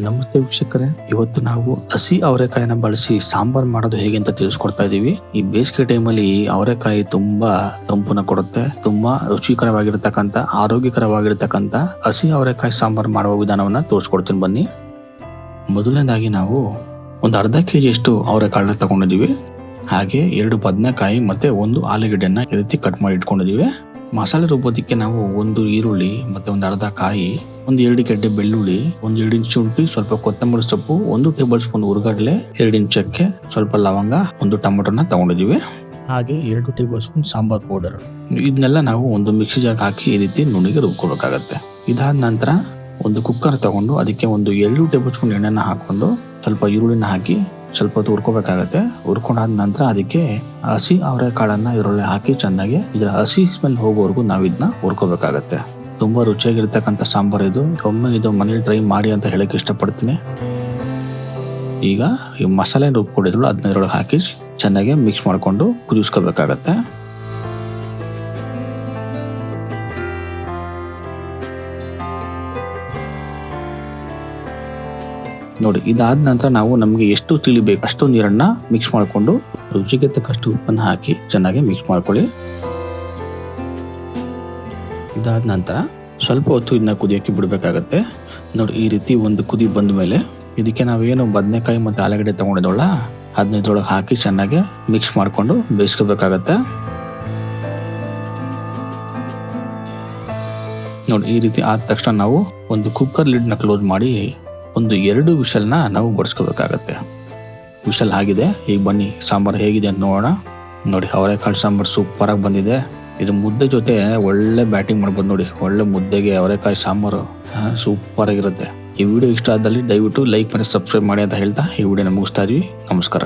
ನಮಸ್ತೆ ವೀಕ್ಷಕರೇ, ಇವತ್ತು ನಾವು ಹಸಿ ಅವರೆಕಾಯಿನ ಬಳಸಿ ಸಾಂಬಾರ್ ಮಾಡೋದು ಹೇಗೆ ಅಂತ ತಿಳಿಸ್ಕೊಡ್ತಾ ಇದೀವಿ. ಈ ಬೇಸಿಗೆ ಟೈಮಲ್ಲಿ ಅವರೆಕಾಯಿ ತುಂಬಾ ತಂಪುನ ಕೊಡುತ್ತೆ. ತುಂಬಾ ರುಚಿಕರವಾಗಿರ್ತಕ್ಕಂಥ ಆರೋಗ್ಯಕರವಾಗಿರ್ತಕ್ಕಂಥ ಹಸಿ ಅವರೆಕಾಯಿ ಸಾಂಬಾರ್ ಮಾಡುವ ವಿಧಾನವನ್ನ ತೋರಿಸ್ಕೊಡ್ತೀನಿ ಬನ್ನಿ. ಮೊದಲನೇದಾಗಿ ನಾವು ಒಂದು ಅರ್ಧ ಕೆಜಿ ಅಷ್ಟು ಅವರೆಕಾಳನ್ನ ತಗೊಂಡಿದೀವಿ. ಹಾಗೆ 2 ಬದನೆಕಾಯಿ ಮತ್ತೆ 1 ಆಲೂಗಡ್ಡೆಯನ್ನ ಈ ರೀತಿ ಕಟ್ ಮಾಡಿ ಇಟ್ಕೊಂಡಿದೀವಿ. ಮಸಾಲೆ ರುಬ್ಬೋದಕ್ಕೆ ನಾವು 1 ಈರುಳ್ಳಿ ಮತ್ತೆ 1 ಅರ್ಧ ಕಾಯಿ, 2 ಗೆಡ್ಡೆ ಬೆಳ್ಳುಳ್ಳಿ, 2 ಇಂಚ್ ಶುಂಠಿ, ಸ್ವಲ್ಪ ಕೊತ್ತಂಬರಿ ಸೊಪ್ಪು, 1 ಟೇಬಲ್ ಸ್ಪೂನ್ ಹುರ್ಗಡ್ಲೆ, 2 ಇಂಚ್ ಚಕ್ಕೆ, ಸ್ವಲ್ಪ ಲವಂಗ, 1 ಟೊಮೆಟೊನ ತಗೊಂಡಿದೀವಿ. ಹಾಗೆ 2 ಟೇಬಲ್ ಸ್ಪೂನ್ ಸಾಂಬಾರ್ ಪೌಡರ್. ಇದನ್ನೆಲ್ಲ ನಾವು ಒಂದು ಮಿಕ್ಸಿ ಜಾರ್ ಹಾಕಿ ಈ ರೀತಿ ನುಣ್ಣಗೆ ರುಬ್ಕೋಬೇಕಾಗತ್ತೆ. ಇದಾದ ನಂತರ ಒಂದು ಕುಕ್ಕರ್ ತಗೊಂಡು ಅದಕ್ಕೆ 2 ಟೇಬಲ್ ಸ್ಪೂನ್ ಎಣ್ಣೆನ ಹಾಕೊಂಡು ಸ್ವಲ್ಪ ಈರುಳ್ಳಿನ ಹಾಕಿ ಸ್ವಲ್ಪ ಹೊತ್ತು ಹುರ್ಕೋಬೇಕಾಗತ್ತೆ. ಹುರ್ಕೊಂಡಾದ ನಂತರ ಅದಕ್ಕೆ ಹಸಿ ಅವರೆಕಾಳನ್ನ ಇದರೊಳಗೆ ಹಾಕಿ ಚೆನ್ನಾಗಿ ಇದರ ಹಸಿ ಸ್ಮೆಲ್ ಹೋಗೋವರೆಗೂ ನಾವು ಇದನ್ನ ಹುರ್ಕೋಬೇಕಾಗತ್ತೆ. ತುಂಬಾ ರುಚಿಯಾಗಿರ್ತಕ್ಕಂಥ ಸಾಂಬಾರ್ ಇದು. ಒಮ್ಮೆ ಇದು ಮನೇಲಿ ಟ್ರೈ ಮಾಡಿ ಅಂತ ಹೇಳಕ್ ಇಷ್ಟಪಡ್ತೀನಿ. ಈಗ ಈ ಮಸಾಲೆ ರುಬ್ಕೊಂಡಿದ್ರು ಅದನ್ನ ಇದರೊಳಗೆ ಹಾಕಿ ಚೆನ್ನಾಗಿ ಮಿಕ್ಸ್ ಮಾಡ್ಕೊಂಡು ಕುದಿಸ್ಕೋಬೇಕಾಗತ್ತೆ. ನೋಡಿ, ಇದಾದ ನಂತರ ನಾವು ನಮ್ಗೆ ಎಷ್ಟು ತಿಳಿಬೇಕು ಅಷ್ಟು ನೀರನ್ನ ಮಿಕ್ಸ್ ಮಾಡ್ಕೊಂಡು ರುಚಿಗೆ ತಕ್ಕಷ್ಟು ಉಪ್ಪನ್ನು ಹಾಕಿ ಚೆನ್ನಾಗಿ ಮಿಕ್ಸ್ ಮಾಡ್ಕೊಳ್ಳಿ. ಇದಾದ ನಂತರ ಸ್ವಲ್ಪ ಹೊತ್ತು ಇದನ್ನ ಕುದಿಯಕ್ಕೆ ಬಿಡಬೇಕಾಗತ್ತೆ. ನೋಡಿ, ಈ ರೀತಿ ಒಂದು ಕುದಿ ಬಂದ ಮೇಲೆ ಇದಕ್ಕೆ ನಾವೇನು ಬದನೆಕಾಯಿ ಮತ್ತೆ ಆಲೂಗಡ್ಡೆ ತಗೊಂಡಿದ್ದೋಳ ಅದನ್ನ ಇದ್ರೊಳಗೆ ಹಾಕಿ ಚೆನ್ನಾಗಿ ಮಿಕ್ಸ್ ಮಾಡ್ಕೊಂಡು ಬೇಯಿಸ್ಕೋಬೇಕಾಗತ್ತೆ. ನೋಡಿ, ಈ ರೀತಿ ಆದ ತಕ್ಷಣ ನಾವು ಒಂದು ಕುಕ್ಕರ್ ಲಿಡ್ನ ಕ್ಲೋಸ್ ಮಾಡಿ 2 ವಿಷಲ್ನ ನಾವು ಬಡಿಸ್ಕೋಬೇಕಾಗತ್ತೆ. ವಿಷಲ್ ಆಗಿದೆ. ಈಗ ಬನ್ನಿ ಸಾಂಬಾರು ಹೇಗಿದೆ ಅಂತ ನೋಡೋಣ. ನೋಡಿ, ಅವರೆಕಾಳು ಸಾಂಬಾರು ಸೂಪರ್ ಆಗಿ ಬಂದಿದೆ. ಇದು ಮುದ್ದೆ ಜೊತೆ ಒಳ್ಳೆ ಬ್ಯಾಟಿಂಗ್ ಮಾಡ್ಬೋದು. ನೋಡಿ, ಒಳ್ಳೆ ಮುದ್ದೆಗೆ ಅವರೆಕಾಯಿ ಸಾಂಬಾರು ಸೂಪರ್ ಆಗಿರುತ್ತೆ. ಈ ವಿಡಿಯೋ ಇಷ್ಟ ಆದಲ್ಲಿ ದಯವಿಟ್ಟು ಲೈಕ್ ಮಾಡಿ ಸಬ್ಸ್ಕ್ರೈಬ್ ಮಾಡಿ ಅಂತ ಹೇಳ್ತಾ ಈ ವಿಡಿಯೋನ ಮುಗಿಸ್ತಾ ಇದ್ವಿ. ನಮಸ್ಕಾರ.